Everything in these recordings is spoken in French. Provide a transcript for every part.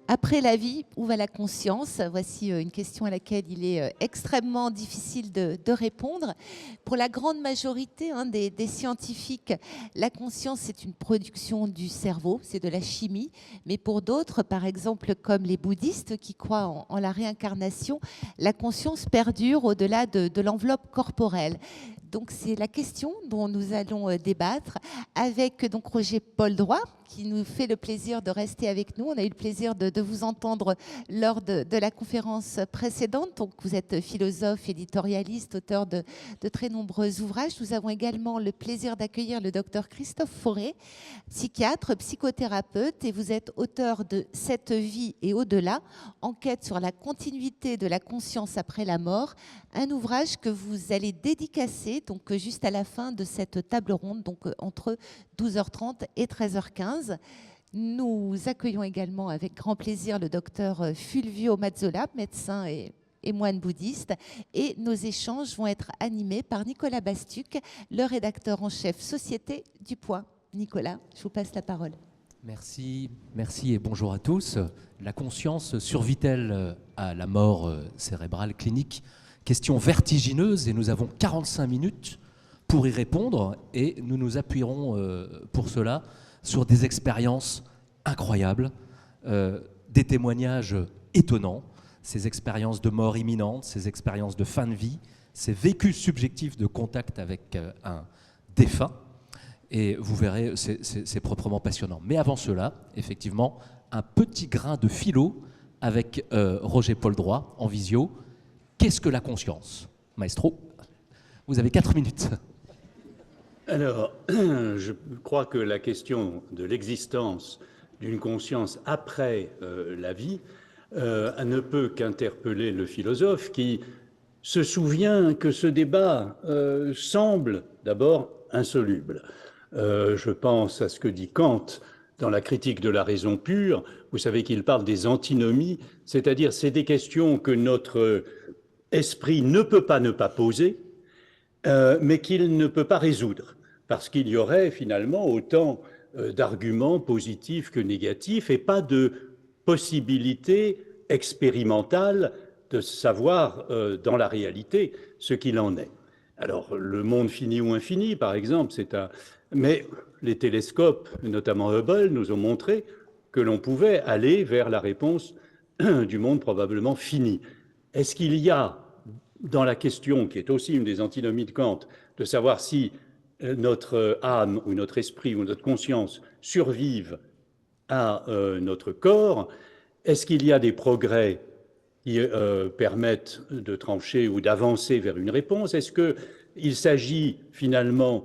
Après la vie, où va la conscience? Voici une question à laquelle il est extrêmement difficile de répondre. Pour la grande majorité des scientifiques, la conscience, c'est une production du cerveau, c'est de la chimie. Mais pour d'autres, par exemple comme les bouddhistes qui croient en la réincarnation, la conscience perdure au-delà de l'enveloppe corporelle. Donc c'est la question dont nous allons débattre avec donc Roger Poldroy, qui nous fait le plaisir de rester avec nous. On a eu le plaisir de vous entendre lors de la conférence précédente. Donc, vous êtes philosophe, éditorialiste, auteur de très nombreux ouvrages. Nous avons également le plaisir d'accueillir le docteur Christophe Fauré, psychiatre, psychothérapeute, et vous êtes auteur de Cette vie et au-delà, enquête sur la continuité de la conscience après la mort, un ouvrage que vous allez dédicacer donc juste à la fin de cette table ronde, donc entre 12h30 et 13h15. Nous accueillons également avec grand plaisir le docteur Fulvio Mazzola, médecin et moine bouddhiste. Et nos échanges vont être animés par Nicolas Bastuc, le rédacteur en chef Société du Poids. Nicolas, je vous passe la parole. Merci et bonjour à tous. La conscience survit-elle à la mort cérébrale clinique? Question vertigineuse et nous avons 45 minutes pour y répondre et nous nous appuierons pour cela sur des expériences incroyables, des témoignages étonnants, ces expériences de mort imminente, ces expériences de fin de vie, ces vécus subjectifs de contact avec un défunt. Et vous verrez, c'est proprement passionnant. Mais avant cela, effectivement, un petit grain de philo avec Roger Poldroy en visio. Qu'est-ce que la conscience? Maestro, vous avez 4 minutes. Alors, je crois que la question de l'existence d'une conscience après la vie ne peut qu'interpeller le philosophe qui se souvient que ce débat semble d'abord insoluble. Je pense à ce que dit Kant dans la critique de la raison pure. Vous savez qu'il parle des antinomies, c'est-à-dire c'est des questions que notre esprit ne peut pas ne pas poser, mais qu'il ne peut pas résoudre, parce qu'il y aurait finalement autant d'arguments positifs que négatifs et pas de possibilité expérimentale de savoir dans la réalité ce qu'il en est. Alors, le monde fini ou infini, par exemple, mais les télescopes, notamment Hubble, nous ont montré que l'on pouvait aller vers la réponse du monde probablement fini. Est-ce qu'il y a dans la question, qui est aussi une des antinomies de Kant, de savoir si notre âme ou notre esprit ou notre conscience survivent à notre corps, est-ce qu'il y a des progrès qui permettent de trancher ou d'avancer vers une réponse? Est-ce qu'il s'agit finalement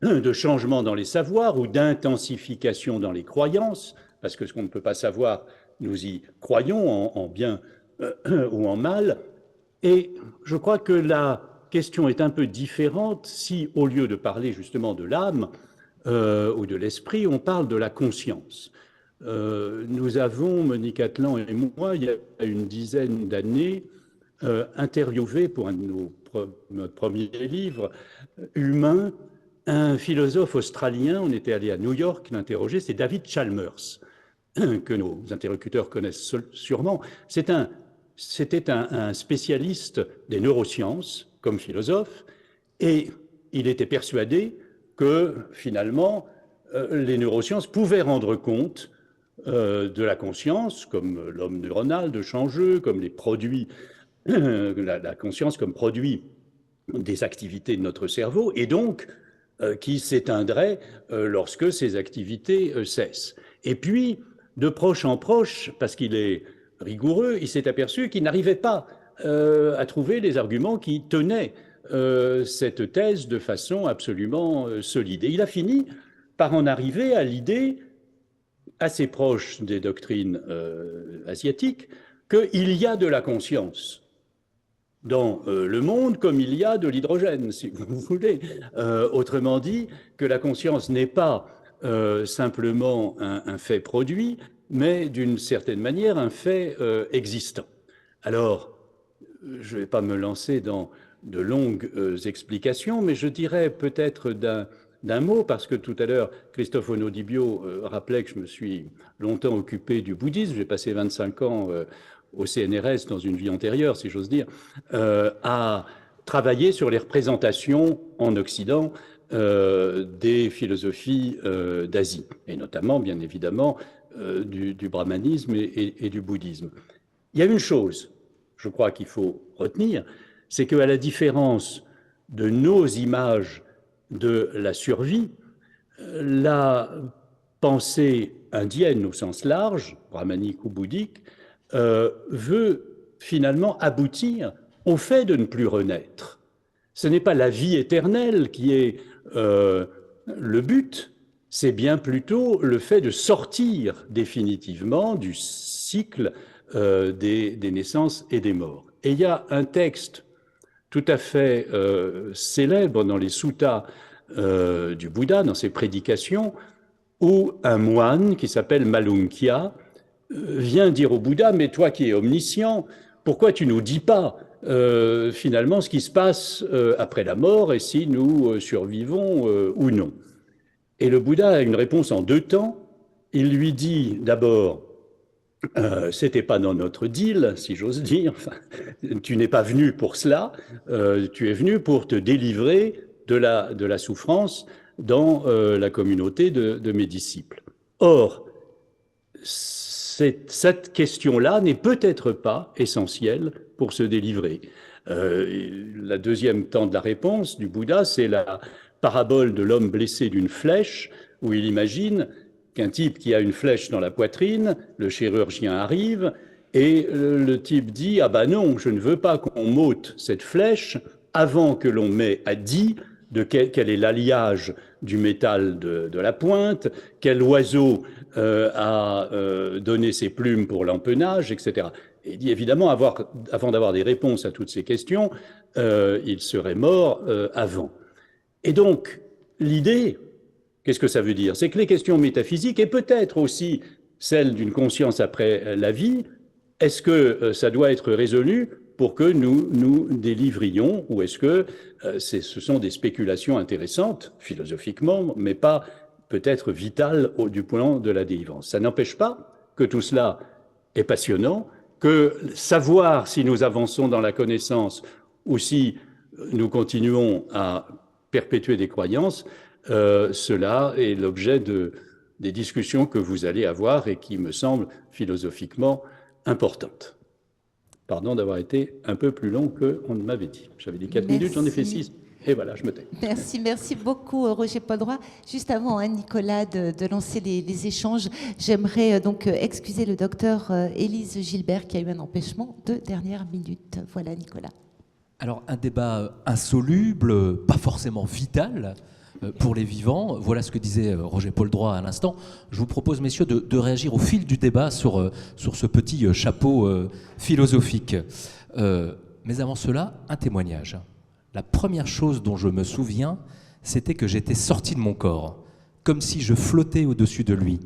de changements dans les savoirs ou d'intensification dans les croyances? Parce que ce qu'on ne peut pas savoir, nous y croyons en bien ou en mal. Et je crois que la question est un peu différente si, au lieu de parler justement de l'âme ou de l'esprit, on parle de la conscience. Nous avons, Monique Atlan et moi, il y a une dizaine d'années, interviewé pour notre premier livre, Humain, un philosophe australien. On était allé à New York l'interroger, c'est David Chalmers, que nos interlocuteurs connaissent sûrement. C'était un spécialiste des neurosciences comme philosophe, et il était persuadé que finalement les neurosciences pouvaient rendre compte de la conscience comme l'homme neuronal de Changeux, comme les produits, la conscience comme produit des activités de notre cerveau, et donc qui s'éteindrait lorsque ces activités cessent. Et puis, de proche en proche, parce qu'il est rigoureux, il s'est aperçu qu'il n'arrivait pas à trouver les arguments qui tenaient cette thèse de façon absolument solide. Et il a fini par en arriver à l'idée, assez proche des doctrines asiatiques, qu'il y a de la conscience dans le monde comme il y a de l'hydrogène, si vous voulez. Autrement dit, que la conscience n'est pas simplement un fait produit, mais d'une certaine manière un fait existant. Alors, je ne vais pas me lancer dans de longues explications, mais je dirais peut-être d'un d'un mot, parce que tout à l'heure, Christophe Onodibio rappelait que je me suis longtemps occupé du bouddhisme. J'ai passé 25 ans au CNRS dans une vie antérieure, si j'ose dire, à travailler sur les représentations en Occident des philosophies d'Asie, et notamment, bien évidemment, du brahmanisme et du bouddhisme. Il y a une chose, je crois qu'il faut retenir, c'est qu'à la différence de nos images de la survie, la pensée indienne au sens large, brahmanique ou bouddhique, veut finalement aboutir au fait de ne plus renaître. Ce n'est pas la vie éternelle qui est le but, c'est bien plutôt le fait de sortir définitivement du cycle des naissances et des morts. Et il y a un texte tout à fait célèbre dans les suttas du Bouddha, dans ses prédications, où un moine qui s'appelle Malunkhya vient dire au Bouddha, mais toi qui es omniscient, pourquoi tu ne nous dis pas finalement ce qui se passe après la mort et si nous survivons ou non? Et le Bouddha a une réponse en 2 temps. Il lui dit d'abord, c'était pas dans notre deal, si j'ose dire, enfin, tu n'es pas venu pour cela, tu es venu pour te délivrer de la souffrance dans la communauté de mes disciples. Or, cette question-là n'est peut-être pas essentielle pour se délivrer. La deuxième temps de la réponse du Bouddha, c'est la parabole de l'homme blessé d'une flèche, où il imagine qu'un type qui a une flèche dans la poitrine, le chirurgien arrive, et le type dit « Ah ben non, je ne veux pas qu'on m'ôte cette flèche avant que l'on m'ait dit de quel est l'alliage du métal de la pointe, quel oiseau a donné ses plumes pour l'empennage, etc. » Et il dit évidemment, avant d'avoir des réponses à toutes ces questions, il serait mort avant. Et donc, l'idée, qu'est-ce que ça veut dire? C'est que les questions métaphysiques, et peut-être aussi celles d'une conscience après la vie, est-ce que ça doit être résolu pour que nous nous délivrions, ou est-ce que ce sont des spéculations intéressantes, philosophiquement, mais pas peut-être vitales du point de la délivrance? Ça n'empêche pas que tout cela est passionnant, que savoir si nous avançons dans la connaissance ou si nous continuons à perpétuer des croyances, cela est l'objet des discussions que vous allez avoir et qui me semblent philosophiquement importantes. Pardon d'avoir été un peu plus long qu'on ne m'avait dit. J'avais dit 4 minutes, j'en ai fait 6. Et voilà, je me tais. Merci beaucoup Roger Paul-Droit. Juste avant, Nicolas, de lancer les échanges, j'aimerais donc excuser le docteur Élise Gilbert qui a eu un empêchement de dernière minute. Voilà, Nicolas. Alors, un débat insoluble, pas forcément vital pour les vivants. Voilà ce que disait Roger Paul-Droit à l'instant. Je vous propose, messieurs, de réagir au fil du débat sur ce petit chapeau philosophique. Mais avant cela, un témoignage. La première chose dont je me souviens, c'était que j'étais sorti de mon corps, comme si je flottais au-dessus de lui.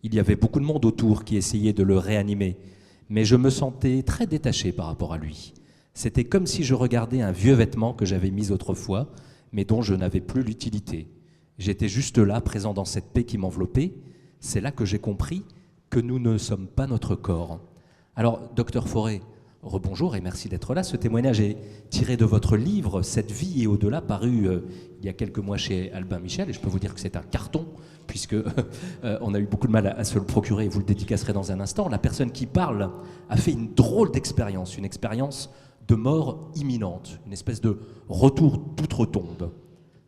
Il y avait beaucoup de monde autour qui essayait de le réanimer, mais je me sentais très détaché par rapport à lui. C'était comme si je regardais un vieux vêtement que j'avais mis autrefois, mais dont je n'avais plus l'utilité. J'étais juste là, présent dans cette paix qui m'enveloppait. C'est là que j'ai compris que nous ne sommes pas notre corps. Alors, docteur Fauré, rebonjour et merci d'être là. Ce témoignage est tiré de votre livre « Cette vie et au-delà », paru il y a quelques mois chez Albin Michel. Et je peux vous dire que c'est un carton, puisque on a eu beaucoup de mal à se le procurer et vous le dédicacerez dans un instant. La personne qui parle a fait une drôle d'expérience, une expérience de mort imminente, une espèce de retour d'outre-tombe.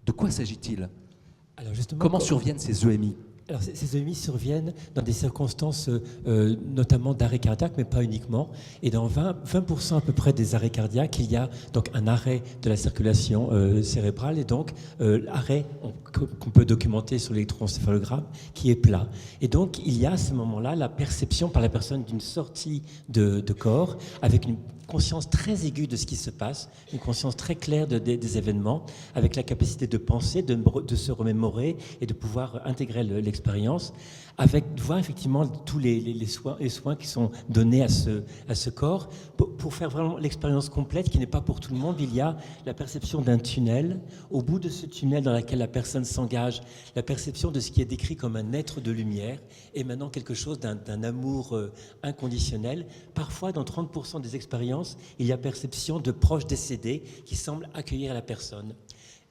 De quoi s'agit-il? Comment surviennent ces EMI? Alors, ces EMI surviennent dans des circonstances notamment d'arrêt cardiaque, mais pas uniquement. Et dans 20% à peu près des arrêts cardiaques, il y a donc un arrêt de la circulation cérébrale et donc arrêt qu'on peut documenter sur l'électroencéphalogramme qui est plat. Et donc, il y a à ce moment-là la perception par la personne d'une sortie de corps avec une conscience très aiguë de ce qui se passe, une conscience très claire des événements, avec la capacité de penser, de se remémorer et de pouvoir intégrer l'expérience, avec voir effectivement tous les soins qui sont donnés à ce corps, pour faire vraiment l'expérience complète qui n'est pas pour tout le monde. Il y a la perception d'un tunnel, au bout de ce tunnel dans lequel la personne s'engage, la perception de ce qui est décrit comme un être de lumière, émanant quelque chose d'un amour inconditionnel. Parfois, dans 30% des expériences, il y a perception de proches décédés qui semblent accueillir la personne.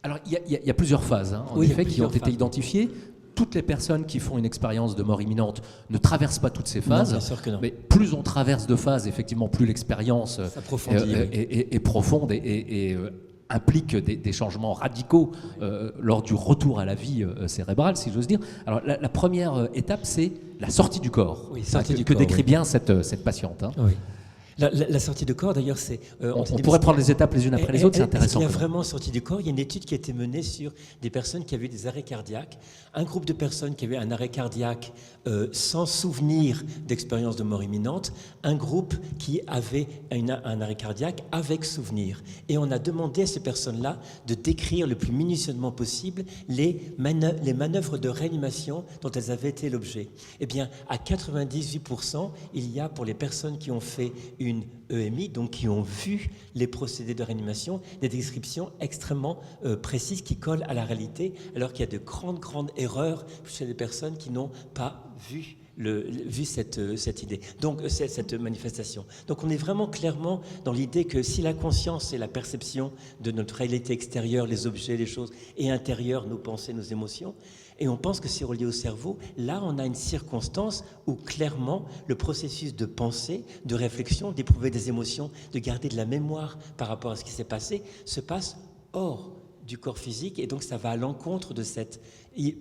Alors, il y a plusieurs phases, hein, en effet, qui ont été identifiées. Toutes les personnes qui font une expérience de mort imminente ne traversent pas toutes ces phases. Non, bien sûr que non. Mais plus on traverse de phases, effectivement, plus l'expérience est profonde et implique des changements radicaux lors du retour à la vie cérébrale, si j'ose dire. Alors, la première étape, c'est la sortie du corps, que décrit bien cette patiente. Hein. Oui. La sortie de corps, d'ailleurs, c'est... on pourrait prendre les étapes les unes après les autres, c'est intéressant. Il y a vraiment sortie du corps. Il y a une étude qui a été menée sur des personnes qui avaient des arrêts cardiaques. Un groupe de personnes qui avaient un arrêt cardiaque sans souvenir d'expérience de mort imminente. Un groupe qui avait un arrêt cardiaque avec souvenir. Et on a demandé à ces personnes-là de décrire le plus minutieusement possible les manœuvres de réanimation dont elles avaient été l'objet. Eh bien, à 98%, il y a pour les personnes qui ont fait une EMI, donc qui ont vu les procédés de réanimation, des descriptions extrêmement précises qui collent à la réalité, alors qu'il y a de grandes erreurs chez les personnes qui n'ont pas vu cette idée, donc cette manifestation. Donc on est vraiment clairement dans l'idée que si la conscience et la perception de notre réalité extérieure, les objets, les choses, et intérieure, nos pensées, nos émotions, et on pense que c'est relié au cerveau, là on a une circonstance où clairement le processus de pensée, de réflexion, d'éprouver des émotions, de garder de la mémoire par rapport à ce qui s'est passé, se passe hors du corps physique, et donc ça va à l'encontre de cette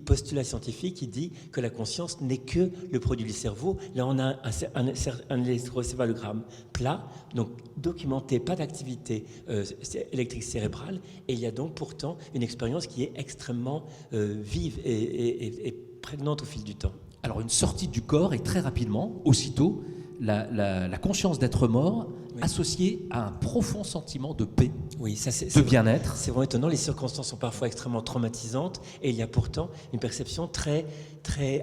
postulat scientifique qui dit que la conscience n'est que le produit du cerveau. Là on a un électrocéphalogramme plat, donc documenté, pas d'activité électrique cérébrale, et il y a donc pourtant une expérience qui est extrêmement vive et prégnante au fil du temps. Alors une sortie du corps et très rapidement, aussitôt, la conscience d'être mort, oui, associée à un profond sentiment de paix, oui, de bien-être. C'est vraiment étonnant, les circonstances sont parfois extrêmement traumatisantes et il y a pourtant une perception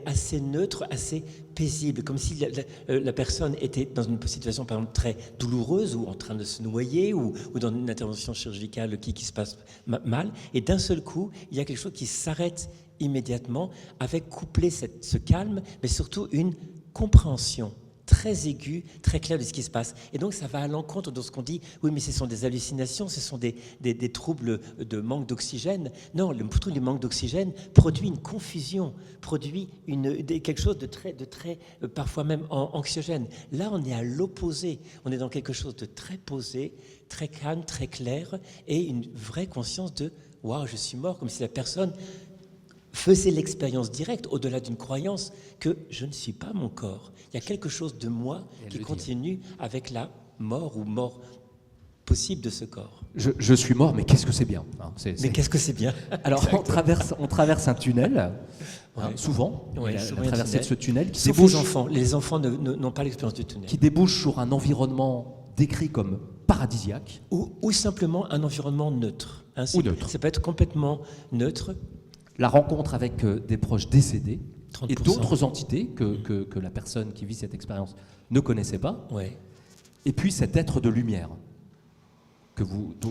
assez neutre, assez paisible, comme si la personne était dans une situation par exemple très douloureuse ou en train de se noyer ou dans une intervention chirurgicale qui se passe mal, et d'un seul coup, il y a quelque chose qui s'arrête immédiatement avec couplé ce calme, mais surtout une compréhension très aiguë, très claire de ce qui se passe. Et donc ça va à l'encontre de ce qu'on dit, oui mais ce sont des hallucinations, ce sont des troubles de manque d'oxygène. Non, le trouble du manque d'oxygène produit une confusion, produit quelque chose de très parfois même anxiogène. Là on est à l'opposé, on est dans quelque chose de très posé, très calme, très clair, et une vraie conscience de « waouh, je suis mort », comme si la personne faisait l'expérience directe, au-delà d'une croyance, que je ne suis pas mon corps. Il y a quelque chose de moi qui continue avec la mort ou mort possible de ce corps. Je suis mort, mais qu'est-ce que c'est bien, hein, Mais qu'est-ce que c'est bien. Alors, on traverse un tunnel, ouais, souvent, ouais, la traversée de ce tunnel. Qui débouche, les enfants n'ont pas l'expérience du tunnel. Qui débouche sur un environnement décrit comme paradisiaque. Ou simplement un environnement neutre. Hein, ou neutre. Ça peut être complètement neutre. La rencontre avec des proches décédés 30%. Et d'autres entités que la personne qui vit cette expérience ne connaissait pas. Ouais. Et puis cet être de lumière.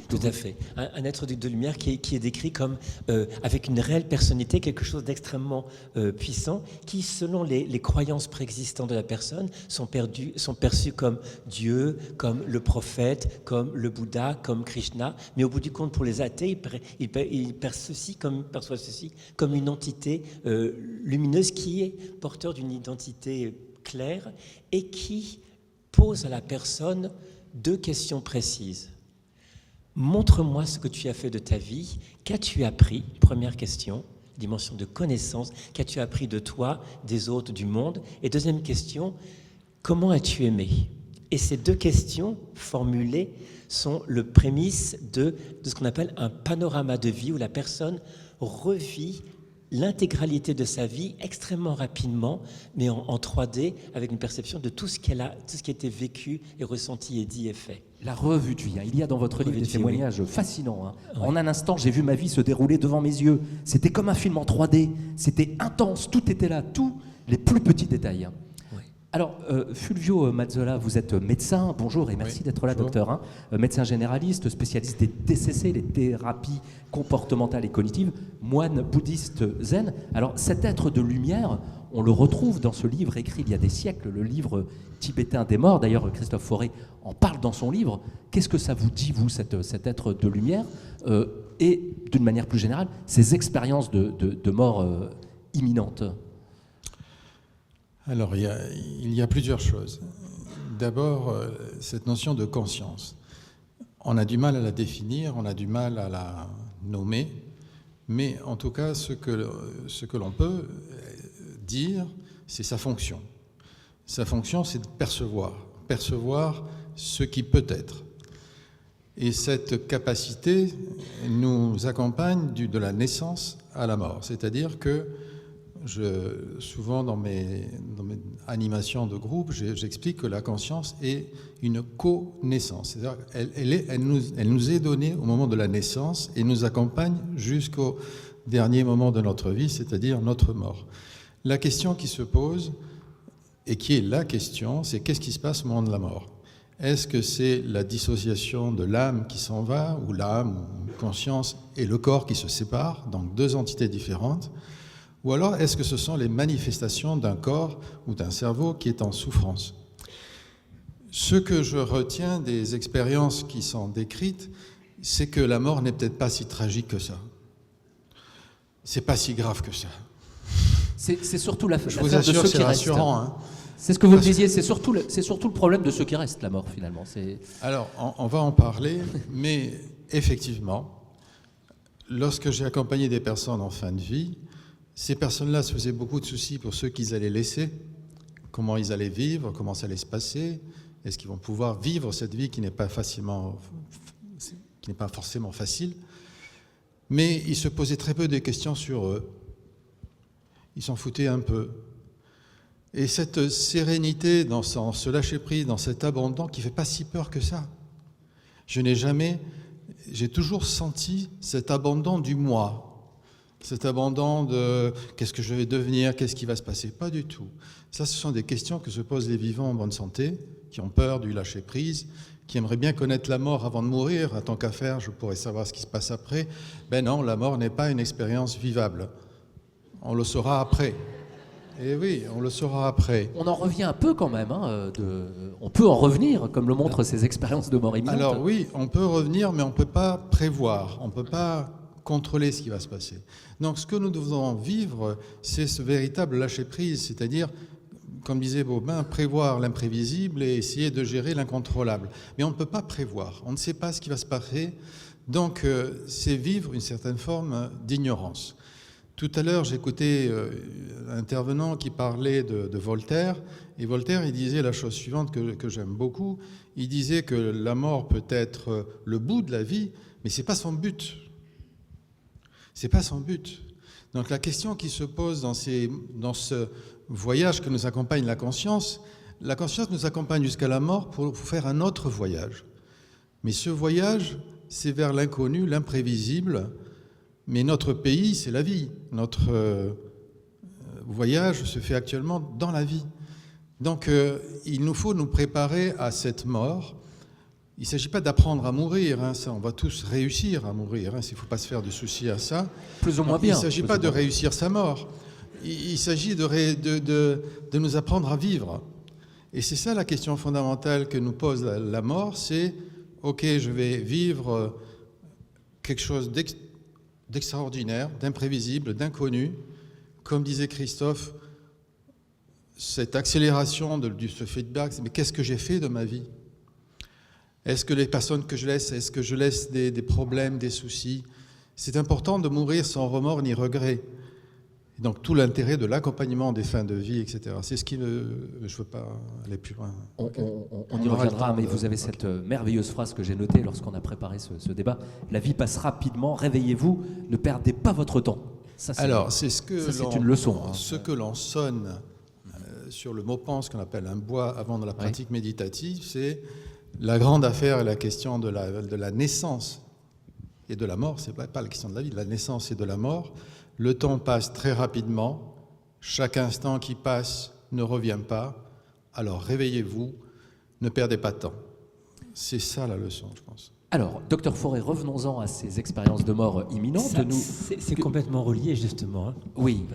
Tout à fait. Un être de lumière qui est décrit comme avec une réelle personnalité, quelque chose d'extrêmement puissant, qui, selon les croyances préexistantes de la personne, sont perçus comme Dieu, comme le prophète, comme le Bouddha, comme Krishna. Mais au bout du compte, pour les athées, ils perçoivent ceci comme une entité lumineuse qui est porteur d'une identité claire et qui pose à la personne deux questions précises. Montre-moi ce que tu as fait de ta vie. Qu'as-tu appris? Première question, dimension de connaissance. Qu'as-tu appris de toi, des autres, du monde? Et deuxième question, comment as-tu aimé? Et ces deux questions formulées sont le prémisse de ce qu'on appelle un panorama de vie où la personne revit l'intégralité de sa vie extrêmement rapidement, mais en 3D, avec une perception de tout ce qui a été vécu et ressenti et dit et fait. La revue de vie. Il y a dans votre livre Revue des de vie, témoignages fascinants. Oui. En un instant, j'ai vu ma vie se dérouler devant mes yeux. C'était comme un film en 3D. C'était intense. Tout était là. Tous les plus petits détails. Oui. Alors, Fulvio Mazzola, vous êtes médecin. Bonjour et merci d'être là, bonjour. docteur. Médecin généraliste, spécialiste des TCC, les thérapies comportementales et cognitives, moine bouddhiste zen. Alors, cet être de lumière, on le retrouve dans ce livre écrit il y a des siècles, le livre tibétain des morts. D'ailleurs, Christophe Fauré en parle dans son livre. Qu'est-ce que ça vous dit, vous, cet être de lumière et, d'une manière plus générale, ces expériences de mort imminente? Alors, il y a plusieurs choses. D'abord, cette notion de conscience. On a du mal à la définir, on a du mal à la nommer, mais en tout cas, ce que l'on peut dire, c'est sa fonction. Sa fonction, c'est de percevoir ce qui peut être. Et cette capacité nous accompagne de la naissance à la mort. C'est-à-dire que souvent dans mes animations de groupe, j'explique que la conscience est une co-naissance. C'est-à-dire elle nous est donnée au moment de la naissance et nous accompagne jusqu'au dernier moment de notre vie, c'est-à-dire notre mort. La question qui se pose, et qui est la question, c'est qu'est-ce qui se passe au moment de la mort? Est-ce que c'est la dissociation de l'âme qui s'en va, ou l'âme, ou conscience, et le corps qui se séparent, donc deux entités différentes? Ou alors est-ce que ce sont les manifestations d'un corps ou d'un cerveau qui est en souffrance? Ce que je retiens des expériences qui sont décrites, c'est que la mort n'est peut-être pas si tragique que ça. C'est pas si grave que ça. C'est surtout l'affaire Je vous de assure, ceux c'est qui restent. rassurant. Hein. C'est ce que vous me disiez, c'est surtout le problème de ceux qui restent, la mort, finalement. Alors, on va en parler, mais effectivement, lorsque j'ai accompagné des personnes en fin de vie, ces personnes-là se faisaient beaucoup de soucis pour ceux qu'ils allaient laisser, comment ils allaient vivre, comment ça allait se passer, est-ce qu'ils vont pouvoir vivre cette vie qui n'est pas forcément facile. Mais ils se posaient très peu de questions sur eux. Ils s'en foutaient un peu. Et cette sérénité, dans ce lâcher-prise, dans cet abandon qui ne fait pas si peur que ça. J'ai toujours senti cet abandon du moi, cet abandon de qu'est-ce que je vais devenir, qu'est-ce qui va se passer. Pas du tout. Ça, ce sont des questions que se posent les vivants en bonne santé, qui ont peur du lâcher-prise, qui aimeraient bien connaître la mort avant de mourir. À tant qu'à faire, je pourrais savoir ce qui se passe après. Ben non, la mort n'est pas une expérience vivable. On le saura après. Et oui, on le saura après. On en revient un peu quand même. On peut en revenir, comme le montrent ces expériences de mort imminente. Alors oui, on peut revenir, mais on ne peut pas prévoir. On ne peut pas contrôler ce qui va se passer. Donc ce que nous devons vivre, c'est ce véritable lâcher-prise, c'est-à-dire, comme disait Bobin, prévoir l'imprévisible et essayer de gérer l'incontrôlable. Mais on ne peut pas prévoir. On ne sait pas ce qui va se passer. Donc c'est vivre une certaine forme d'ignorance. Tout à l'heure, j'écoutais un intervenant qui parlait de Voltaire, et Voltaire, il disait la chose suivante que j'aime beaucoup. Il disait que la mort peut être le bout de la vie, mais ce n'est pas son but. C'est pas son but. Donc la question qui se pose dans ce voyage que nous accompagne la conscience nous accompagne jusqu'à la mort pour faire un autre voyage. Mais ce voyage, c'est vers l'inconnu, l'imprévisible. Mais notre pays, c'est la vie. Notre voyage se fait actuellement dans la vie. Donc, il nous faut nous préparer à cette mort. Il ne s'agit pas d'apprendre à mourir. Ça, on va tous réussir à mourir. Il ne faut pas se faire de soucis à ça. Plus ou moins bien. Il ne s'agit pas de réussir sa mort. Il s'agit de nous apprendre à vivre. Et c'est ça la question fondamentale que nous pose la mort. C'est, OK, je vais vivre quelque chose d'extraordinaire, d'imprévisible, d'inconnu. Comme disait Christophe, cette accélération de ce feedback, mais qu'est-ce que j'ai fait de ma vie? Est-ce que les personnes que je laisse, est-ce que je laisse des problèmes, des soucis? C'est important de mourir sans remords ni regret. Et donc tout l'intérêt de l'accompagnement des fins de vie, etc. C'est ce qui je ne veux pas aller plus loin. On y reviendra, mais vous avez cette merveilleuse phrase que j'ai notée lorsqu'on a préparé ce débat. La vie passe rapidement, réveillez-vous, ne perdez pas votre temps. Ça, Alors, c'est ce que c'est une leçon. Hein. Ce que l'on sonne sur le mot pense, qu'on appelle un bois avant de la pratique méditative, c'est la grande affaire et la question de la naissance et de la mort. C'est pas la question de la vie, de la naissance et de la mort. Le temps passe très rapidement. Chaque instant qui passe ne revient pas. Alors réveillez-vous, ne perdez pas de temps. C'est ça la leçon, je pense. Alors, docteur Fauré, revenons-en à ces expériences de mort imminentes. C'est complètement relié, justement. Hein. Oui,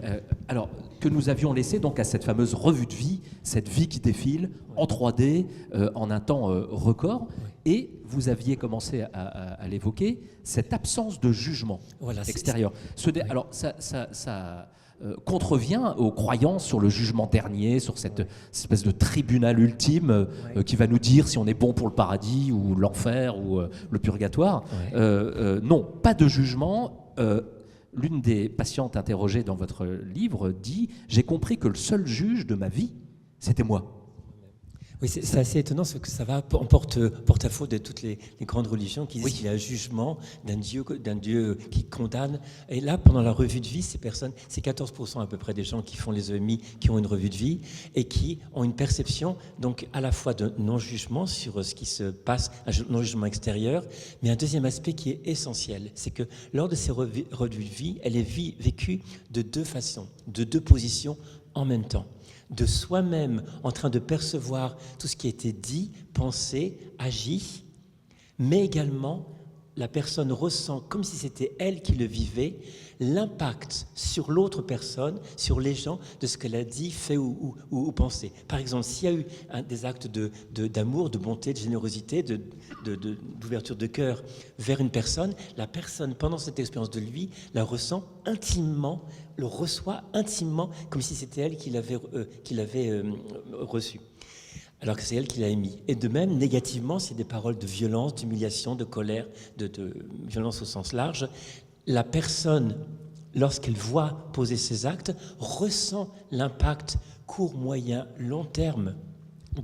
alors que nous avions laissé donc à cette fameuse revue de vie, cette vie qui défile en 3D, en un temps record, et vous aviez commencé à l'évoquer, cette absence de jugement extérieur. Alors, ça contrevient aux croyances sur le jugement dernier, sur cette espèce de tribunal ultime qui va nous dire si on est bon pour le paradis ou l'enfer ou le purgatoire. Non, pas de jugement. L'une des patientes interrogées dans votre livre dit « J'ai compris que le seul juge de ma vie, c'était moi ». Oui, c'est assez étonnant parce que ça va en porte-à-faux de toutes les grandes religions qui disent qu'il y a un jugement d'un Dieu qui condamne. Et là, pendant la revue de vie, ces personnes, c'est 14% à peu près des gens qui font les EMI, qui ont une revue de vie et qui ont une perception donc à la fois de non-jugement sur ce qui se passe, un non-jugement extérieur, mais un deuxième aspect qui est essentiel, c'est que lors de ces revues de vie, elle est vécue de deux façons, de deux positions en même temps. De soi-même en train de percevoir tout ce qui a été dit, pensé, agi, mais également la personne ressent, comme si c'était elle qui le vivait, l'impact sur l'autre personne, sur les gens, de ce qu'elle a dit, fait ou pensé. Par exemple, s'il y a eu des actes d'amour, de bonté, de générosité, d'ouverture de cœur vers une personne, la personne, pendant cette expérience de lui, la ressent intimement, le reçoit intimement, comme si c'était elle qui l'avait reçu. Alors que c'est elle qui l'a émis. Et de même, négativement, c'est des paroles de violence, d'humiliation, de colère, de violence au sens large. La personne, lorsqu'elle voit poser ces actes, ressent l'impact court, moyen, long terme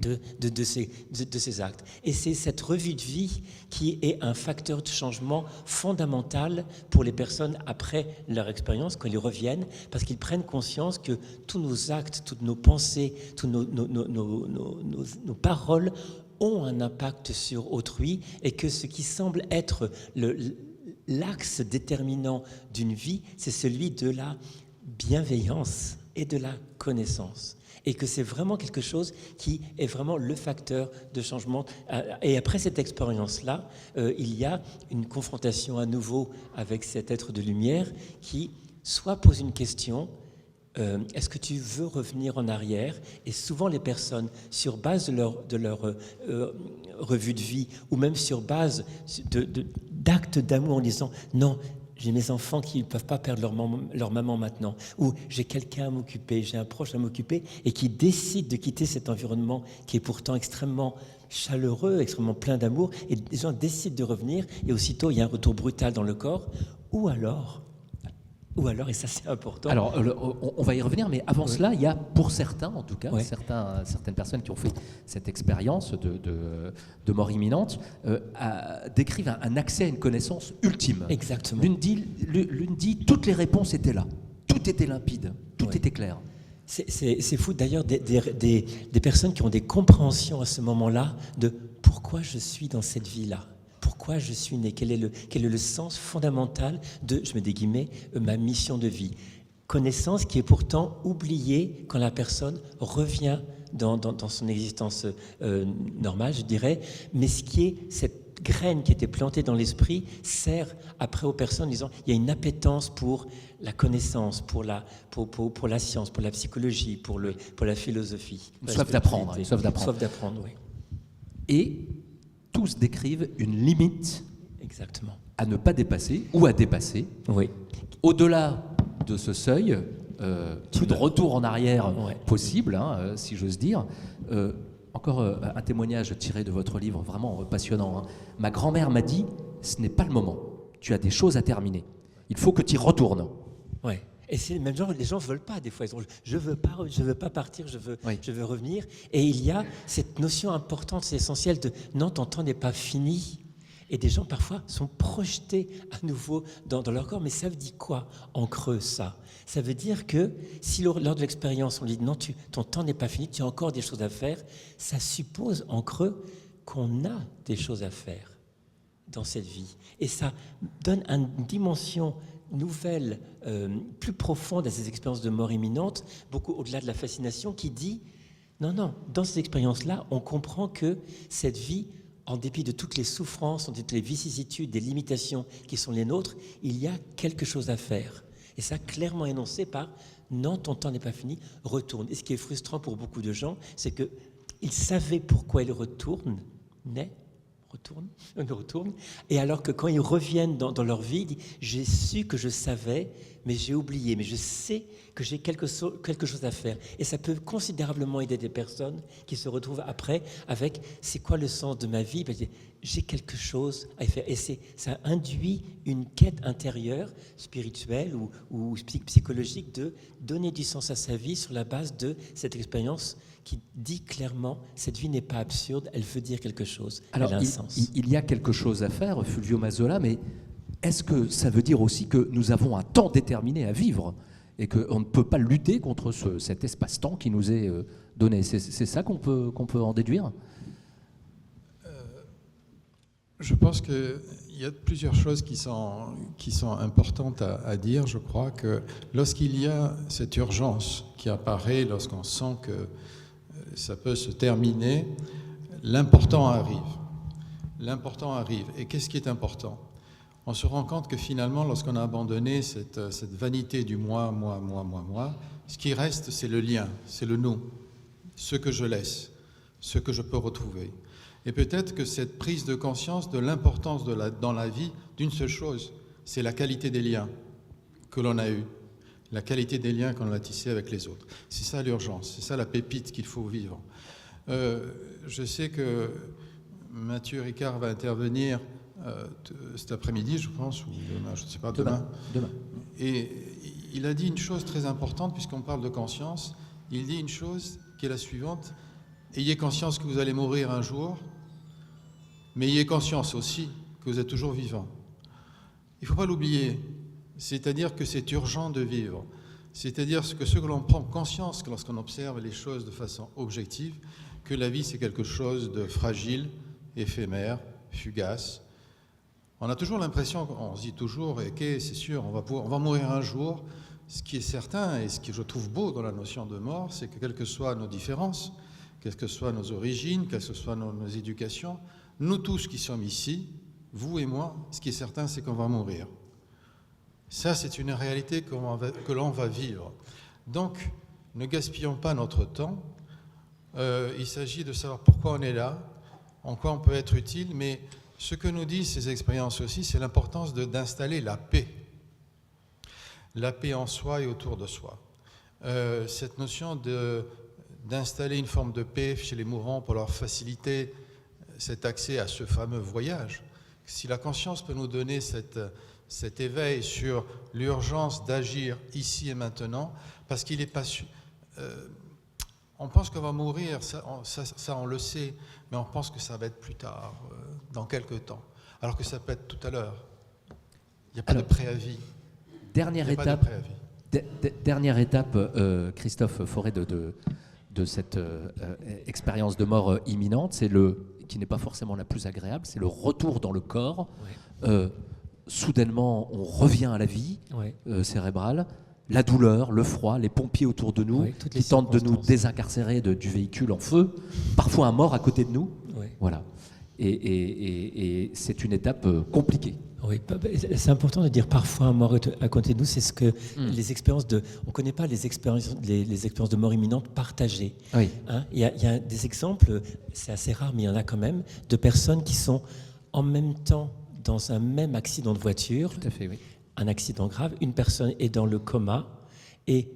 de ces actes. Et c'est cette revue de vie qui est un facteur de changement fondamental pour les personnes après leur expérience, quand ils reviennent, parce qu'ils prennent conscience que tous nos actes, toutes nos pensées, toutes nos paroles ont un impact sur autrui et que ce qui semble être l'axe déterminant d'une vie, c'est celui de la bienveillance et de la connaissance. Et que c'est vraiment quelque chose qui est vraiment le facteur de changement. Et après cette expérience-là, il y a une confrontation à nouveau avec cet être de lumière qui soit pose une question, est-ce que tu veux revenir en arrière? Et souvent les personnes, sur base de leur revue de vie, ou même sur base d'actes d'amour en disant non, j'ai mes enfants qui ne peuvent pas perdre leur maman maintenant, ou j'ai quelqu'un à m'occuper, j'ai un proche à m'occuper, et qui décide de quitter cet environnement qui est pourtant extrêmement chaleureux, extrêmement plein d'amour, et les gens décident de revenir, et aussitôt il y a un retour brutal dans le corps, ou alors, et ça c'est important. Alors, on va y revenir, mais avant cela, il y a pour certains, en tout cas, certaines personnes qui ont fait cette expérience de mort imminente, décrivent un accès à une connaissance ultime. Exactement. L'une dit, toutes les réponses étaient là, tout était limpide, tout était clair. C'est fou d'ailleurs des personnes qui ont des compréhensions à ce moment-là de pourquoi je suis dans cette vie-là. Pourquoi je suis né? Quel est le sens fondamental de, je mets des guillemets, ma mission de vie? Connaissance qui est pourtant oubliée quand la personne revient dans son existence normale, je dirais, mais ce qui est cette graine qui était plantée dans l'esprit sert après aux personnes en disant il y a une appétence pour la connaissance, pour la science, pour la psychologie, pour la philosophie. Soif d'apprendre. Soif d'apprendre, oui. Et tous décrivent une limite à ne pas dépasser ou à dépasser. Oui. Au-delà de ce seuil, plus de retour en arrière possible, si j'ose dire. Encore un témoignage tiré de votre livre, vraiment passionnant. Ma grand-mère m'a dit, ce n'est pas le moment, tu as des choses à terminer. Il faut que tu y retournes. Ouais. Et c'est même genre, les gens ne veulent pas des fois. Ils ont, je veux pas partir, je veux revenir. Et il y a cette notion importante, c'est essentiel de non, ton temps n'est pas fini. Et des gens, parfois, sont projetés à nouveau dans leur corps. Mais ça veut dire quoi, en creux, ça? Ça veut dire que si lors de l'expérience, on dit non, ton temps n'est pas fini, tu as encore des choses à faire, ça suppose, en creux, qu'on a des choses à faire dans cette vie. Et ça donne une dimension nouvelle, plus profonde à ces expériences de mort imminente, beaucoup au-delà de la fascination, qui dit, non, dans ces expériences-là, on comprend que cette vie, en dépit de toutes les souffrances, en dépit des vicissitudes, des limitations qui sont les nôtres, il y a quelque chose à faire. Et ça, clairement énoncé par « Non, ton temps n'est pas fini, retourne ». Et ce qui est frustrant pour beaucoup de gens, c'est qu'ils savaient pourquoi ils retournent, et alors que quand ils reviennent dans leur vie, ils disent « J'ai su que je savais, mais j'ai oublié, mais je sais que j'ai quelque chose à faire ». Et ça peut considérablement aider des personnes qui se retrouvent après avec « C'est quoi le sens de ma vie ?» J'ai quelque chose à faire. Et ça induit une quête intérieure, spirituelle ou psychologique, de donner du sens à sa vie sur la base de cette expérience qui dit clairement cette vie n'est pas absurde, elle veut dire quelque chose, Alors, elle a un sens. Il y a quelque chose à faire, Fulvio Mazzola, mais est-ce que ça veut dire aussi que nous avons un temps déterminé à vivre et qu'on ne peut pas lutter contre cet espace-temps qui nous est donné? C'est ça qu'on peut en déduire? Je pense qu'il y a plusieurs choses qui sont importantes à dire. Je crois que lorsqu'il y a cette urgence qui apparaît, lorsqu'on sent que ça peut se terminer, l'important arrive. L'important arrive. Et qu'est-ce qui est important? On se rend compte que finalement, lorsqu'on a abandonné cette vanité du moi, ce qui reste, c'est le lien, c'est le nous, ce que je laisse, ce que je peux retrouver. Et peut-être que cette prise de conscience de l'importance dans la vie d'une seule chose, c'est la qualité des liens que l'on a eus, la qualité des liens qu'on a tissés avec les autres. C'est ça l'urgence, c'est ça la pépite qu'il faut vivre. Je sais que Mathieu Ricard va intervenir cet après-midi, je pense, ou demain, je ne sais pas, demain. Et il a dit une chose très importante, puisqu'on parle de conscience. Il dit une chose qui est la suivante: ayez conscience que vous allez mourir un jour, mais ayez conscience aussi que vous êtes toujours vivant. Il ne faut pas l'oublier. C'est-à-dire que c'est urgent de vivre. C'est-à-dire que ce que l'on prend conscience lorsqu'on observe les choses de façon objective, que la vie c'est quelque chose de fragile, éphémère, fugace. On a toujours l'impression, on se dit toujours, ok, c'est sûr, on va mourir un jour. Ce qui est certain et ce que je trouve beau dans la notion de mort, c'est que quelles que soient nos différences, quelles que soient nos origines, quelles que soient nos éducations, nous tous qui sommes ici, vous et moi, ce qui est certain, c'est qu'on va mourir. Ça, c'est une réalité que l'on va vivre. Donc, ne gaspillons pas notre temps. Il s'agit de savoir pourquoi on est là, en quoi on peut être utile, mais ce que nous disent ces expériences aussi, c'est l'importance d'installer la paix. La paix en soi et autour de soi. Cette notion d'installer une forme de paix chez les mourants pour leur faciliter cet accès à ce fameux voyage. Si la conscience peut nous donner cet éveil sur l'urgence d'agir ici et maintenant, parce qu'il n'est pas sûr. On pense qu'on va mourir, ça on le sait, mais on pense que ça va être plus tard, dans quelques temps, alors que ça peut être tout à l'heure. Il n'y a pas de préavis. Dernière étape, Christophe Forêt, de cette expérience de mort imminente, qui n'est pas forcément la plus agréable, c'est le retour dans le corps. Ouais. Soudainement, on revient à la vie cérébrale, la douleur, le froid, les pompiers autour de nous, qui tentent de nous désincarcérer du véhicule en feu, parfois un mort à côté de nous. Ouais. Voilà. Et c'est une étape compliquée. Oui, c'est important de dire parfois un mort à côté de nous, c'est ce que les expériences on ne connaît pas les expériences de mort imminente partagées. Oui. Hein, il y a des exemples, c'est assez rare, mais il y en a quand même, de personnes qui sont en même temps dans un même accident de voiture. Tout à fait, oui. Un accident grave, une personne est dans le coma, et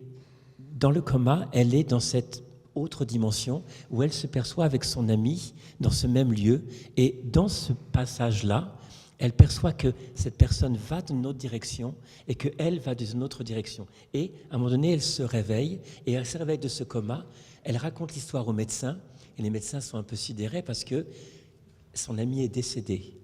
dans le coma, elle est dans cette autre dimension où elle se perçoit avec son ami dans ce même lieu, et dans ce passage-là, elle perçoit que cette personne va dans une autre direction et qu'elle va dans une autre direction. Et à un moment donné, elle se réveille, et elle se réveille de ce coma, elle raconte l'histoire aux médecins, et les médecins sont un peu sidérés parce que son ami est décédé.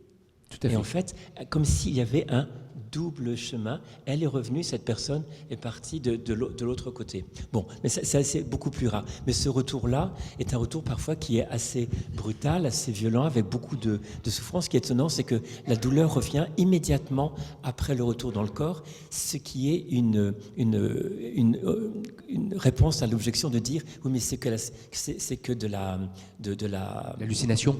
Tout à fait. Et en fait, comme s'il y avait un double chemin, elle est revenue, cette personne est partie de l'autre côté. Bon, mais c'est beaucoup plus rare. Mais ce retour-là est un retour parfois qui est assez brutal, assez violent, avec beaucoup de souffrance. Ce qui est étonnant, c'est que la douleur revient immédiatement après le retour dans le corps, ce qui est une réponse à l'objection de dire oui, mais c'est que de l'hallucination,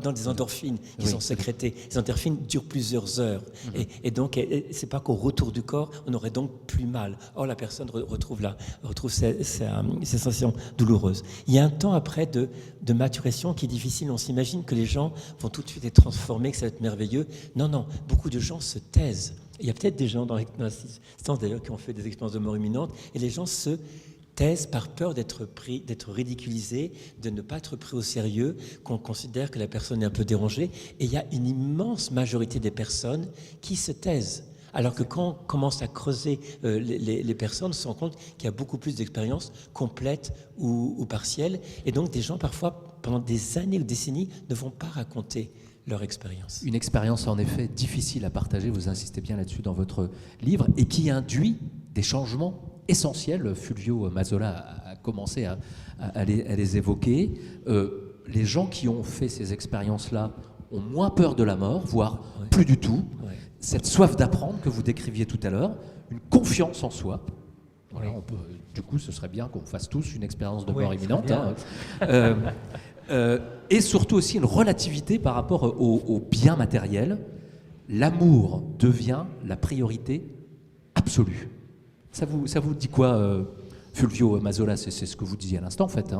dans des endorphines qui sont sécrétées. Les endorphines durent plusieurs heures, et donc c'est pas qu'au retour du corps, on aurait donc plus mal. Or, la personne retrouve ces sensations douloureuses. Il y a un temps après de maturation qui est difficile. On s'imagine que les gens vont tout de suite être transformés, que ça va être merveilleux. Non, beaucoup de gens se taisent. Il y a peut-être des gens dans l'assistance d'ailleurs qui ont fait des expériences de mort imminente, et les gens se taisent par peur d'être ridiculisés, de ne pas être pris au sérieux, qu'on considère que la personne est un peu dérangée. Et il y a une immense majorité des personnes qui se taisent. Alors que quand on commence à creuser les personnes, on se rend compte qu'il y a beaucoup plus d'expériences complètes ou partielles. Et donc des gens, parfois, pendant des années ou décennies, ne vont pas raconter leur expérience. Une expérience en effet difficile à partager, vous insistez bien là-dessus dans votre livre, et qui induit des changements essentiels. Fulvio Mazzola a commencé à les évoquer. Les gens qui ont fait ces expériences-là ont moins peur de la mort, voire plus du tout. Ouais. Cette soif d'apprendre que vous décriviez tout à l'heure, une confiance en soi. Voilà, du coup, ce serait bien qu'on fasse tous une expérience de mort imminente. Et surtout aussi une relativité par rapport au bien matériel. L'amour devient la priorité absolue. Ça vous dit quoi, Fulvio Mazzola? C'est ce que vous disiez à l'instant, en fait.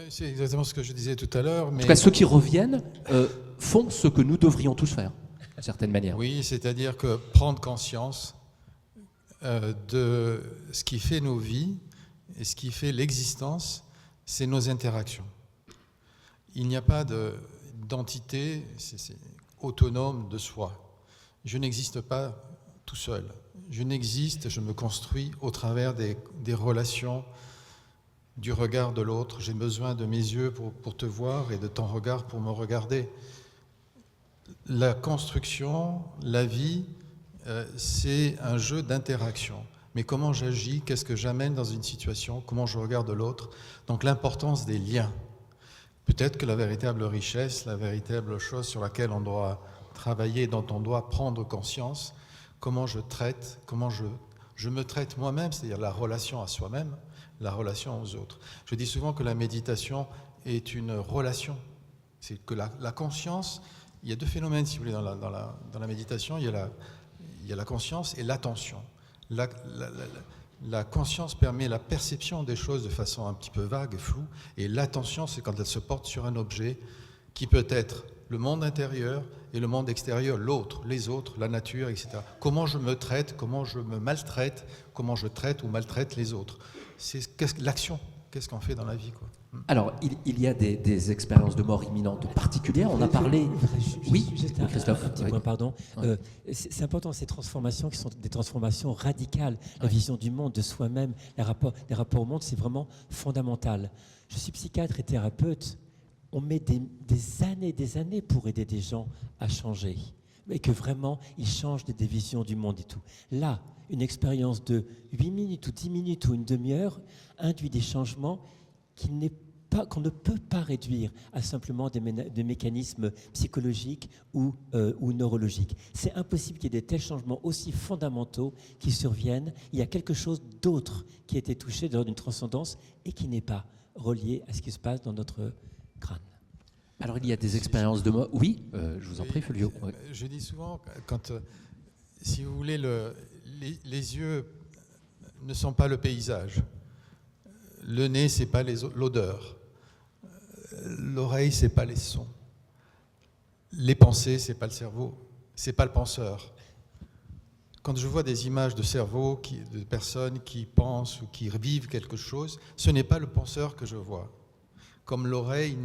C'est exactement ce que je disais tout à l'heure. Mais... En tout cas, ceux qui reviennent font ce que nous devrions tous faire, d'une certaine manière. Oui, c'est-à-dire que prendre conscience de ce qui fait nos vies et ce qui fait l'existence, c'est nos interactions. Il n'y a pas d'entité autonome de soi. Je n'existe pas tout seul. Je n'existe, je me construis au travers des relations, du regard de l'autre. J'ai besoin de mes yeux pour te voir et de ton regard pour me regarder. La construction, la vie, c'est un jeu d'interaction. Mais comment j'agis, qu'est-ce que j'amène dans une situation, comment je regarde l'autre. Donc l'importance des liens. Peut-être que la véritable richesse, la véritable chose sur laquelle on doit travailler, dont on doit prendre conscience, comment je traite, comment je me traite moi-même, c'est-à-dire la relation à soi-même, la relation aux autres. Je dis souvent que la méditation est une relation. C'est que la conscience, il y a deux phénomènes, si vous voulez, dans la méditation. Il y a la conscience et l'attention. La conscience permet la perception des choses de façon un petit peu vague et floue, et l'attention, c'est quand elle se porte sur un objet qui peut être le monde intérieur et le monde extérieur, l'autre, les autres, la nature, etc. Comment je me traite, comment je me maltraite, comment je traite ou maltraite les autres. C'est l'action, qu'est-ce qu'on fait dans la vie, quoi. Alors, il y a des expériences de mort imminente particulières. On a parlé... Oui, Christophe. Un petit point, pardon. Ouais. C'est important, ces transformations qui sont des transformations radicales. La vision du monde, de soi-même, les rapports au monde, c'est vraiment fondamental. Je suis psychiatre et thérapeute. On met des années pour aider des gens à changer. Et que vraiment, ils changent des visions du monde et tout. Là, une expérience de 8 minutes ou 10 minutes ou une demi-heure induit des changements qu'on ne peut pas réduire à simplement des mécanismes psychologiques ou neurologiques. C'est impossible qu'il y ait des tels changements aussi fondamentaux qui surviennent. Il y a quelque chose d'autre qui a été touché lors d'une transcendance et qui n'est pas relié à ce qui se passe dans notre crâne. Alors il y a des expériences de mort. Oui, je vous en prie, Fulvio. Ouais. Je dis souvent, si vous voulez, les yeux ne sont pas le paysage. Le nez, c'est pas l'odeur. L'oreille, c'est pas les sons. Les pensées, c'est pas le cerveau. C'est pas le penseur. Quand je vois des images de cerveau, de personnes qui pensent ou qui vivent quelque chose, ce n'est pas le penseur que je vois. Comme l'oreille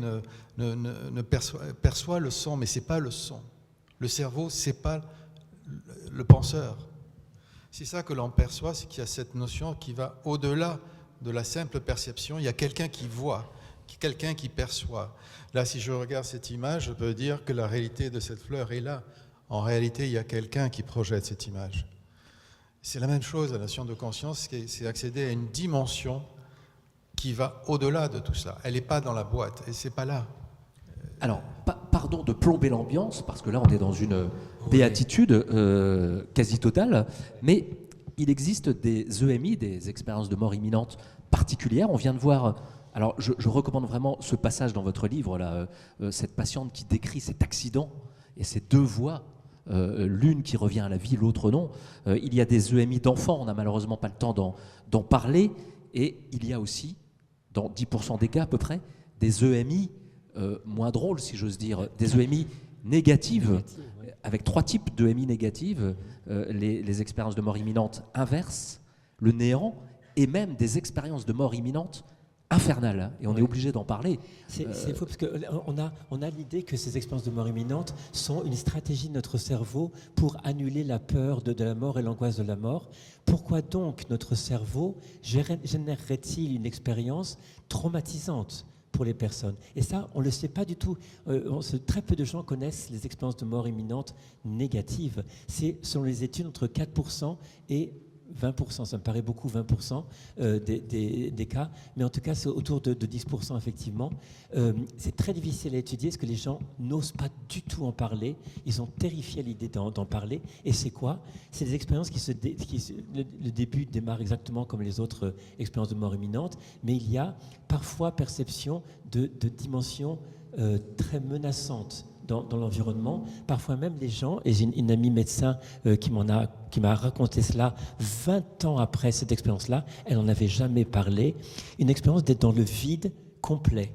ne perçoit le son, mais c'est pas le son. Le cerveau, c'est pas le penseur. C'est ça que l'on perçoit, c'est qu'il y a cette notion qui va au-delà de la simple perception. Il y a quelqu'un qui voit, quelqu'un qui perçoit. Là, si je regarde cette image, je peux dire que la réalité de cette fleur est là. En réalité, il y a quelqu'un qui projette cette image. C'est la même chose, la notion de conscience, c'est accéder à une dimension qui va au-delà de tout ça. Elle n'est pas dans la boîte, et c'est pas là. Alors, pardon de plomber l'ambiance, parce que là, on est dans une béatitude quasi totale, mais il existe des EMI, des expériences de mort imminente particulières. On vient de voir... Alors, je recommande vraiment ce passage dans votre livre, là, cette patiente qui décrit cet accident et ces deux voix, l'une qui revient à la vie, l'autre non. Il y a des EMI d'enfants, on n'a malheureusement pas le temps d'en parler, et il y a aussi, dans 10% des cas à peu près, des EMI moins drôles, si j'ose dire, des EMI négatives, avec 3 types d'EMI négatives, les expériences de mort imminente inverses, le néant, et même des expériences de mort imminente infernales. Hein, et on est obligé d'en parler. C'est faux, parce qu'on a l'idée que ces expériences de mort imminente sont une stratégie de notre cerveau pour annuler la peur de la mort et l'angoisse de la mort. Pourquoi donc notre cerveau générerait-il une expérience traumatisante pour les personnes? Et ça, on ne le sait pas du tout. Très peu de gens connaissent les expériences de mort imminente négatives. C'est, selon les études, entre 4% et 20%, ça me paraît beaucoup, 20% des cas, mais en tout cas c'est autour de 10% effectivement. C'est très difficile à étudier parce que les gens n'osent pas du tout en parler, ils sont terrifiés à l'idée d'en parler. Et c'est quoi? C'est des expériences le début démarre exactement comme les autres expériences de mort imminente, mais il y a parfois perception de dimensions très menaçantes dans l'environnement. Parfois même les gens, et j'ai une amie médecin qui m'a raconté cela 20 ans après cette expérience-là, elle n'en avait jamais parlé, une expérience d'être dans le vide complet,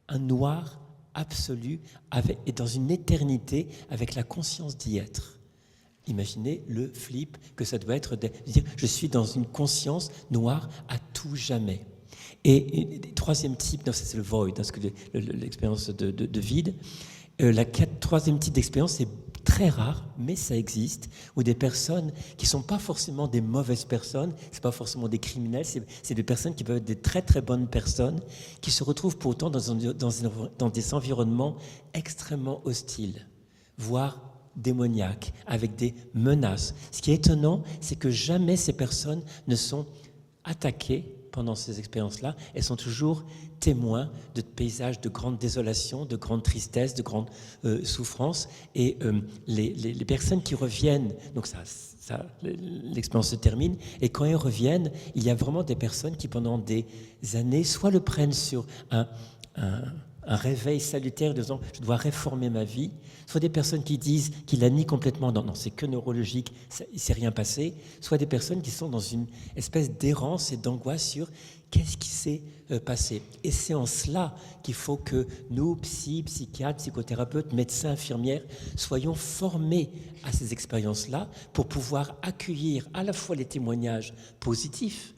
un noir absolu, et dans une éternité avec la conscience d'y être. Imaginez le flip que ça doit être de dire je suis dans une conscience noire à tout jamais. Et troisième type, non, c'est le void, parce que l'expérience de vide. Troisième type d'expérience, c'est très rare, mais ça existe, où des personnes qui ne sont pas forcément des mauvaises personnes, ce ne pas forcément des criminels, c'est des personnes qui peuvent être des très très bonnes personnes, qui se retrouvent pourtant dans des environnements extrêmement hostiles, voire démoniaques, avec des menaces. Ce qui est étonnant, c'est que jamais ces personnes ne sont attaquées pendant ces expériences-là. Elles sont toujours témoins de paysages de grande désolation, de grande tristesse, de grande souffrance. Et les personnes qui reviennent, donc l'expérience se termine, et quand elles reviennent, il y a vraiment des personnes qui, pendant des années, soit le prennent sur un réveil salutaire de disant je dois réformer ma vie, soit des personnes qui disent qu'ils la nient complètement, non, c'est que neurologique, il ne s'est rien passé, soit des personnes qui sont dans une espèce d'errance et d'angoisse sur qu'est-ce qui s'est passé. Et c'est en cela qu'il faut que nous, psychiatres, psychothérapeutes, médecins, infirmières, soyons formés à ces expériences-là pour pouvoir accueillir à la fois les témoignages positifs,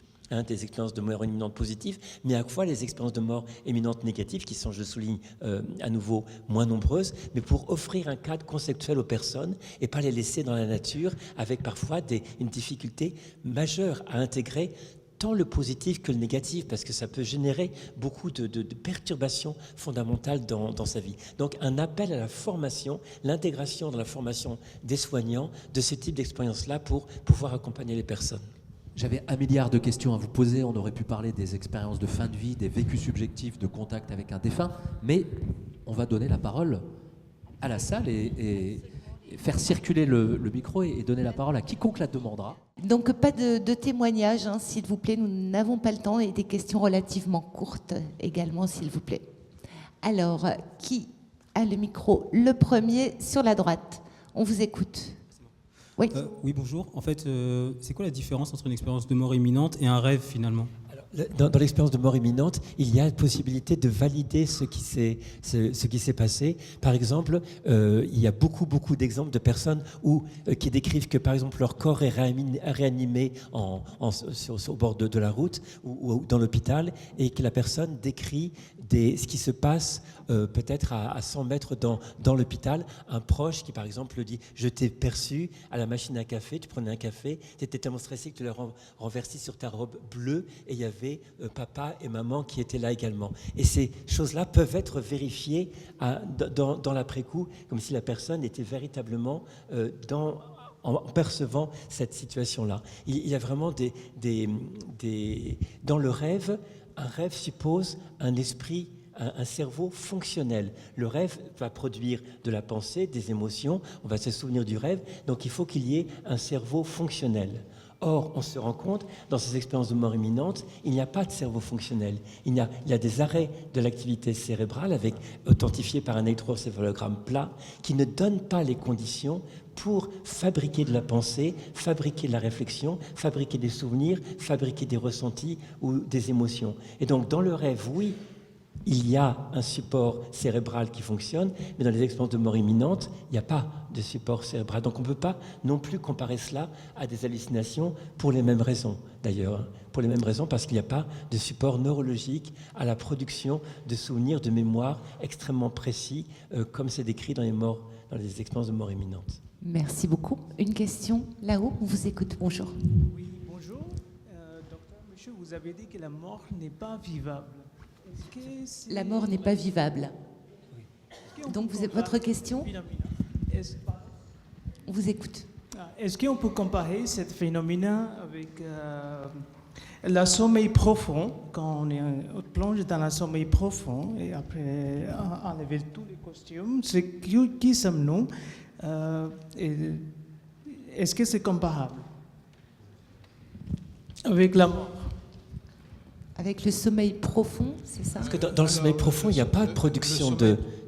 des expériences de mort imminente positives, mais à la fois les expériences de mort imminente négatives, qui sont, je souligne, à nouveau moins nombreuses, mais pour offrir un cadre conceptuel aux personnes et pas les laisser dans la nature, avec parfois une difficulté majeure à intégrer tant le positif que le négatif, parce que ça peut générer beaucoup de perturbations fondamentales dans sa vie. Donc un appel à la formation, l'intégration dans la formation des soignants de ce type d'expérience-là pour pouvoir accompagner les personnes. J'avais 1 milliard de questions à vous poser. On aurait pu parler des expériences de fin de vie, des vécus subjectifs, de contact avec un défunt. Mais on va donner la parole à la salle et faire circuler le micro et donner la parole à quiconque la demandera. Donc pas de témoignages, hein, s'il vous plaît. Nous n'avons pas le temps, et des questions relativement courtes également, s'il vous plaît. Alors, qui a le micro? Le premier sur la droite. On vous écoute. Oui. Oui, bonjour. En fait, c'est quoi la différence entre une expérience de mort imminente et un rêve finalement? Dans l'expérience de mort imminente, il y a la possibilité de valider ce qui s'est passé. Par exemple, il y a beaucoup d'exemples de personnes qui décrivent que, par exemple, leur corps est réanimé au bord de la route ou dans l'hôpital, et que la personne décrit ce qui se passe peut-être à 100 mètres dans l'hôpital. Un proche qui, par exemple, dit « Je t'ai perçu à la machine à café, tu prenais un café, tu étais tellement stressé que tu l'as renversé sur ta robe bleue et il y avait avait papa et maman qui étaient là également. Et ces choses-là peuvent être vérifiées dans l'après-coup, comme si la personne était véritablement en percevant cette situation-là. Il y a vraiment dans le rêve, un rêve suppose un esprit, un cerveau fonctionnel. Le rêve va produire de la pensée, des émotions, on va se souvenir du rêve, donc il faut qu'il y ait un cerveau fonctionnel. Or, on se rend compte, dans ces expériences de mort imminente, il n'y a pas de cerveau fonctionnel. Il y a des arrêts de l'activité cérébrale, authentifiés par un électroencéphalogramme plat, qui ne donnent pas les conditions pour fabriquer de la pensée, fabriquer de la réflexion, fabriquer des souvenirs, fabriquer des ressentis ou des émotions. Et donc, dans le rêve, oui, il y a un support cérébral qui fonctionne, mais dans les expériences de mort imminente, il n'y a pas de support cérébral. Donc on ne peut pas non plus comparer cela à des hallucinations pour les mêmes raisons, d'ailleurs. Pour les mêmes raisons, parce qu'il n'y a pas de support neurologique à la production de souvenirs, de mémoire extrêmement précis, comme c'est décrit dans les expériences de mort imminente. Merci beaucoup. Une question là-haut, on vous écoute. Bonjour. Oui, bonjour. Docteur, monsieur, vous avez dit que la mort n'est pas vivable. La mort n'est pas vivable. Donc, votre question ? On vous écoute. Est-ce qu'on peut comparer ce phénomène avec le sommeil profond, quand on plonge dans le sommeil profond et après enlever tous les costumes, qui sommes-nous ? Est-ce que c'est comparable avec la mort ? Avec le sommeil profond, c'est ça ? Parce que dans le sommeil profond, il n'y a pas de production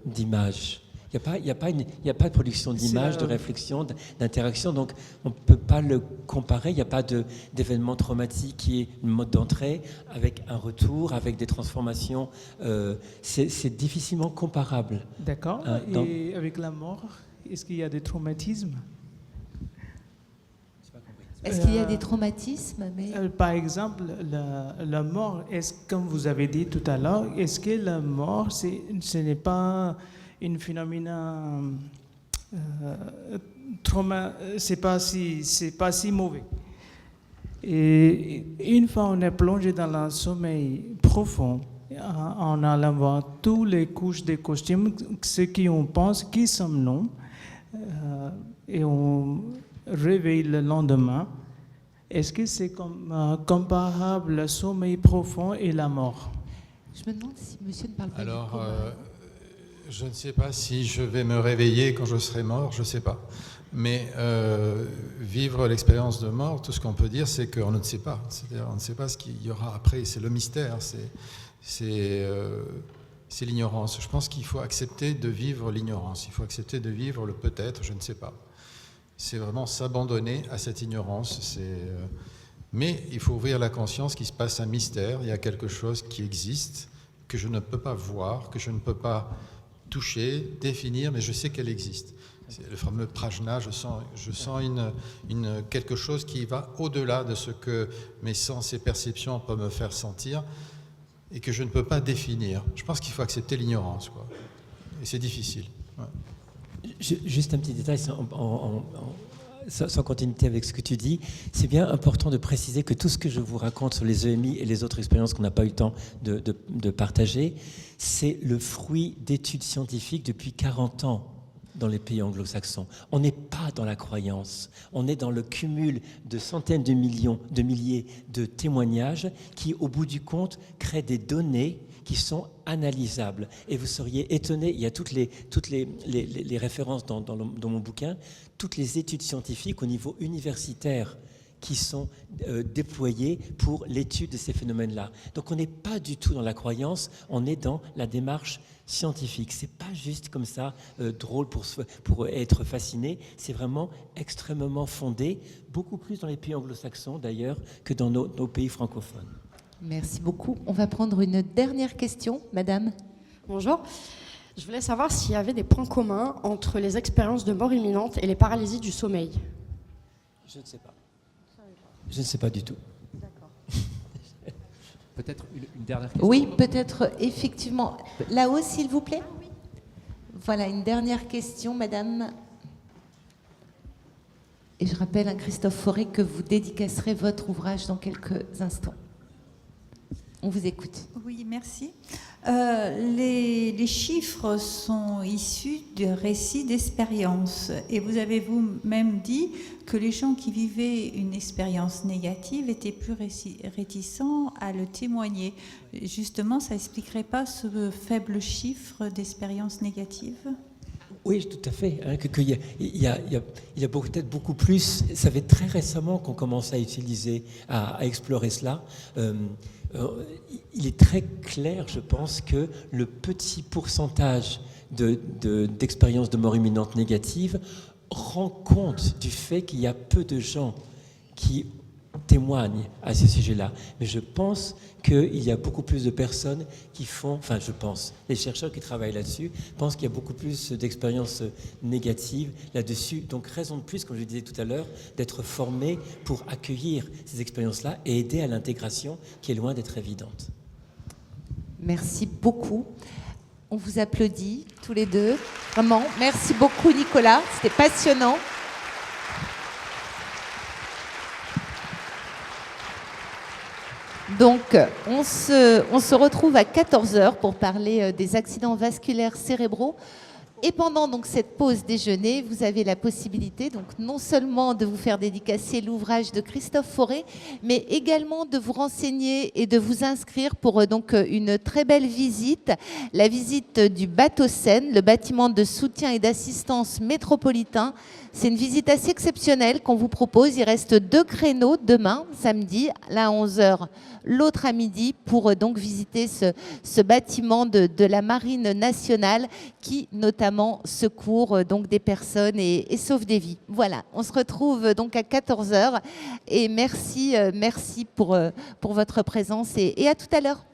d'images. Il n'y a pas de production d'images, de réflexion, d'interaction. Donc, on ne peut pas le comparer. Il n'y a pas d'événement traumatique qui est une mode d'entrée avec un retour, avec des transformations. C'est difficilement comparable. D'accord. Et avec la mort, est-ce qu'il y a des traumatismes ? Est-ce qu'il y a des traumatismes Par exemple, la mort, comme vous avez dit tout à l'heure, est-ce que la mort, ce n'est pas un phénomène c'est pas si mauvais. Et une fois on est plongé dans un sommeil profond, en enlevant toutes les couches des costumes, ce qu'on pense, qui sommes-nous, et on réveille le lendemain, est-ce que c'est comparable le sommeil profond et la mort ? Je me demande si monsieur ne parle pas Alors, du coma. je ne sais pas si je vais me réveiller quand je serai mort, je ne sais pas. Mais vivre l'expérience de mort, tout ce qu'on peut dire, c'est qu'on ne sait pas. C'est-à-dire, on ne sait pas ce qu'il y aura après. C'est le mystère, c'est l'ignorance. Je pense qu'il faut accepter de vivre l'ignorance. Il faut accepter de vivre le peut-être, je ne sais pas. C'est vraiment s'abandonner à cette ignorance. Mais il faut ouvrir la conscience qu'il se passe un mystère. Il y a quelque chose qui existe, que je ne peux pas voir, que je ne peux pas toucher, définir, mais je sais qu'elle existe. C'est le fameux prajna. Je sens quelque chose qui va au-delà de ce que mes sens et perceptions peuvent me faire sentir et que je ne peux pas définir. Je pense qu'il faut accepter l'ignorance, quoi. Et c'est difficile. Ouais. Juste un petit détail, sans continuité avec ce que tu dis, c'est bien important de préciser que tout ce que je vous raconte sur les EMI et les autres expériences qu'on n'a pas eu le temps de partager, c'est le fruit d'études scientifiques depuis 40 ans dans les pays anglo-saxons. On n'est pas dans la croyance, on est dans le cumul de centaines de milliers de témoignages qui, au bout du compte, créent des données qui sont analysables. Et vous seriez étonné, il y a toutes les références dans mon bouquin, toutes les études scientifiques au niveau universitaire qui sont déployées pour l'étude de ces phénomènes-là. Donc on n'est pas du tout dans la croyance, on est dans la démarche scientifique. C'est pas juste comme ça drôle pour être fasciné, c'est vraiment extrêmement fondé, beaucoup plus dans les pays anglo-saxons d'ailleurs que dans nos pays francophones. Merci beaucoup. On va prendre une dernière question, madame. Bonjour. Je voulais savoir s'il y avait des points communs entre les expériences de mort imminente et les paralysies du sommeil. Je ne sais pas. Je ne sais pas du tout. D'accord. Peut-être une dernière question. Oui, peut-être effectivement. Là-haut, s'il vous plaît. Voilà, une dernière question, madame. Et je rappelle à Christophe Fauré que vous dédicacerez votre ouvrage dans quelques instants. On vous écoute. Oui, merci. Les chiffres sont issus de récits d'expérience. Et vous avez vous-même dit que les gens qui vivaient une expérience négative étaient plus réticents à le témoigner. Justement, ça n'expliquerait pas ce faible chiffre d'expériences négatives ? Oui, tout à fait. Hein, il y a peut-être beaucoup plus. Ça fait très récemment qu'on commence à utiliser, à explorer cela. Il est très clair, je pense, que le petit pourcentage d'expériences de mort imminente négative rend compte du fait qu'il y a peu de gens qui témoignent à ce sujet-là. Mais je pense qu'il y a beaucoup plus de personnes qui font, enfin je pense, les chercheurs qui travaillent là-dessus pensent qu'il y a beaucoup plus d'expériences négatives là-dessus. Donc raison de plus, comme je disais tout à l'heure, d'être formé pour accueillir ces expériences-là et aider à l'intégration qui est loin d'être évidente. Merci beaucoup. On vous applaudit tous les deux. Vraiment, merci beaucoup Nicolas, c'était passionnant. Donc, on se retrouve à 14h pour parler des accidents vasculaires cérébraux. Et pendant donc cette pause déjeuner, vous avez la possibilité donc non seulement de vous faire dédicacer l'ouvrage de Christophe Fauré, mais également de vous renseigner et de vous inscrire pour donc une très belle visite, la visite du bateau Seine, le bâtiment de soutien et d'assistance métropolitain. C'est une visite assez exceptionnelle qu'on vous propose. Il reste 2 créneaux demain, samedi, l'un à 11h, l'autre à midi, pour donc visiter ce bâtiment de la Marine nationale qui notamment secourt donc des personnes et sauve des vies. Voilà, on se retrouve donc à 14h et merci pour votre présence et à tout à l'heure.